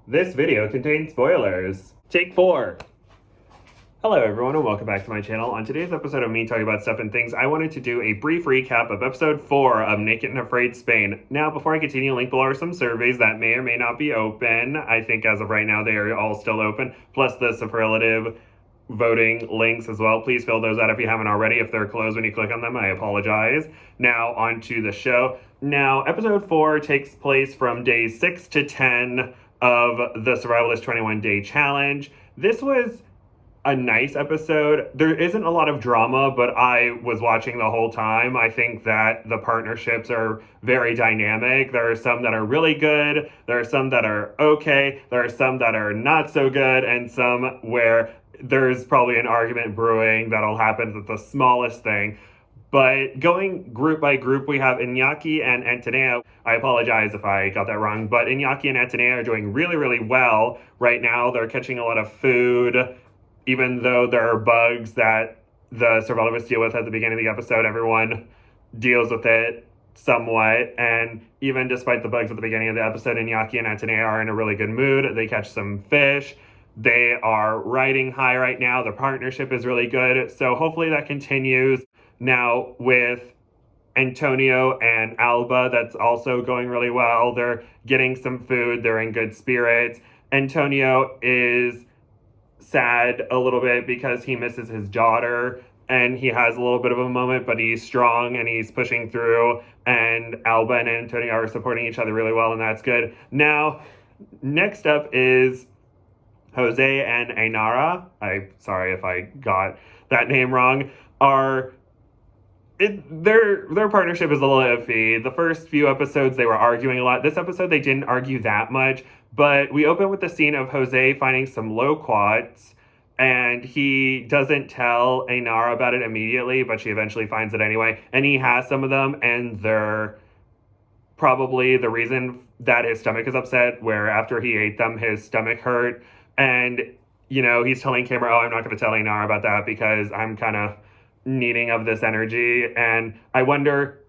This video contains spoilers. Take 4. Hello everyone and welcome back to my channel. On today's episode of me talking about stuff and things, I wanted to do a brief recap of episode 4 of Naked and Afraid Spain. Now, before I continue, link below are some surveys that may or may not be open. I think as of right now they are all still open, plus the superlative voting links as well. Please fill those out if you haven't already. If they're closed when you click on them, I apologize. Now, on to the show. Now, episode 4 takes place from days 6 to 10 of the Survivalist 21-Day Challenge. This was a nice episode. There isn't a lot of drama, but I was watching the whole time. I think that the partnerships are very dynamic. There are some that are really good. There are some that are okay. There are some that are not so good, and some where there's probably an argument brewing that'll happen at the smallest thing. But going group by group, we have Iñaki and Antonio. I apologize if I got that wrong, but Iñaki and Antonio are doing really, really well right now. They're catching a lot of food, even though there are bugs that the survivalists deal with at the beginning of the episode. Everyone deals with it somewhat, and even despite the bugs at the beginning of the episode, Iñaki and Antonio are in a really good mood. They catch some fish. They are riding high right now. The partnership is really good, so hopefully that continues. Now with Antonio and Alba, that's also going really well. They're getting some food. They're in good spirits. Antonio is sad a little bit because he misses his daughter, and he has a little bit of a moment, but he's strong and he's pushing through, and Alba and Antonio are supporting each other really well, and that's good. Now, next up is Jose and Ainara. Sorry if I got that name wrong. Their partnership is a little iffy. The first few episodes, they were arguing a lot. This episode, they didn't argue that much, but we open with the scene of Jose finding some loquats, and he doesn't tell Ainara about it immediately, but she eventually finds it anyway, and he has some of them, and they're probably the reason that his stomach is upset, where after he ate them, his stomach hurt, and, you know, he's telling Cameron, I'm not going to tell Ainara about that because I'm kind of needing of this energy, and I wonder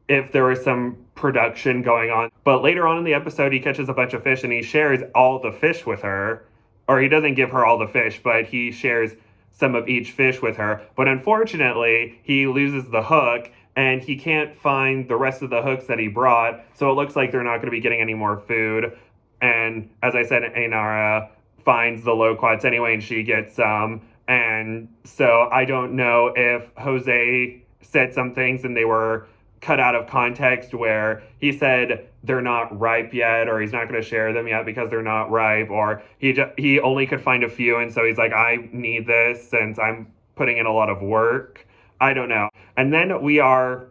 if there was some production going on. But later on in the episode, he catches a bunch of fish and he shares all the fish with her, or he doesn't give her all the fish, but he shares some of each fish with her. But unfortunately, he loses the hook and he can't find the rest of the hooks that he brought, so it looks like they're not going to be getting any more food. And as I said, Ainara finds the loquats anyway, and she gets some. And so I don't know if Jose said some things and they were cut out of context, where he said they're not ripe yet, or he's not going to share them yet because they're not ripe, or he only could find a few, and so he's like, I need this since I'm putting in a lot of work. I don't know. And then we are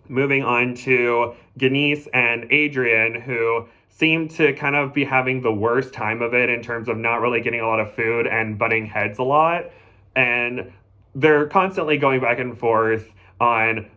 moving on to Genis and Adrian, who seem to kind of be having the worst time of it in terms of not really getting a lot of food and butting heads a lot. And they're constantly going back and forth on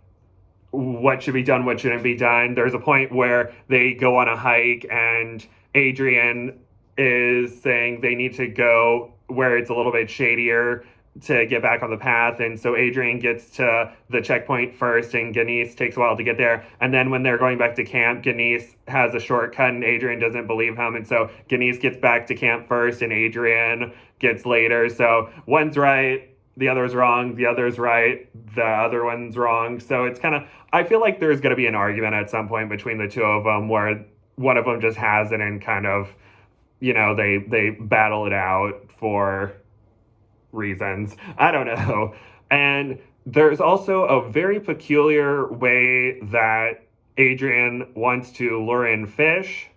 what should be done, what shouldn't be done. There's a point where they go on a hike and Adrian is saying they need to go where it's a little bit shadier to get back on the path, and so Adrian gets to the checkpoint first, and Genis takes a while to get there. And then when they're going back to camp, Genis has a shortcut, and Adrian doesn't believe him, and so Genis gets back to camp first, and Adrian gets later. So one's right, the other's wrong, the other's right, the other one's wrong. So it's kind of, I feel like there's going to be an argument at some point between the two of them, where one of them just has it and kind of, you know, they battle it out for reasons. I don't know. And there's also a very peculiar way that Adrian wants to lure in fish,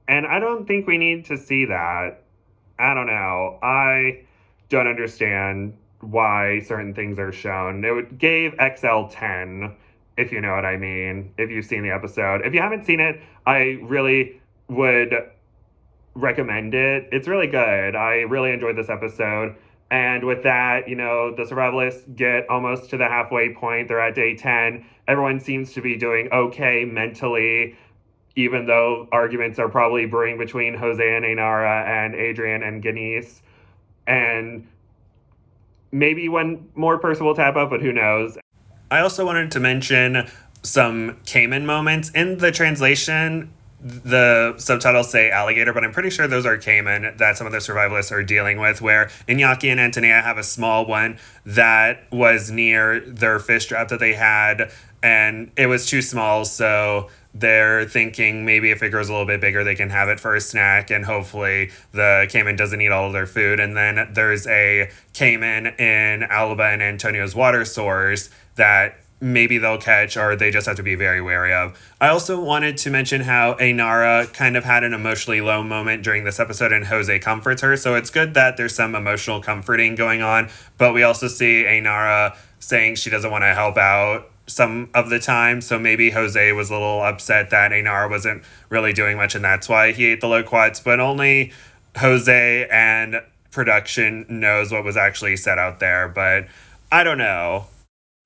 and I don't think we need to see that. I don't know. I don't understand why certain things are shown. It gave XL10, if you know what I mean, if you've seen the episode. If you haven't seen it, I really would recommend it. It's really good. I really enjoyed this episode. And with that, you know, the survivalists get almost to the halfway point. They're at day 10. Everyone seems to be doing okay mentally, even though arguments are probably brewing between Jose and Ainara and Adrian and Genis. And maybe one more person will tap up, but who knows. I also wanted to mention some Cayman moments. In the translation, the subtitles say alligator, but I'm pretty sure those are caiman that some of the survivalists are dealing with, where Iñaki and Antonia have a small one that was near their fish trap that they had, and it was too small, so they're thinking maybe if it grows a little bit bigger, they can have it for a snack, and hopefully the caiman doesn't eat all of their food. And then there's a caiman in Alba and Antonio's water source that maybe they'll catch, or they just have to be very wary of. I also wanted to mention how Ainara kind of had an emotionally low moment during this episode, and Jose comforts her. So it's good that there's some emotional comforting going on, but we also see Ainara saying she doesn't want to help out some of the time. So maybe Jose was a little upset that Ainara wasn't really doing much, and that's why he ate the loquats. But only Jose and production knows what was actually said out there. But I don't know.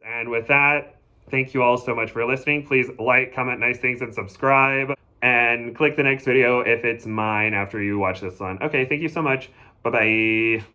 And with that, thank you all so much for listening. Please like, comment nice things, and subscribe. And click the next video if it's mine after you watch this one. Okay, thank you so much. Bye-bye.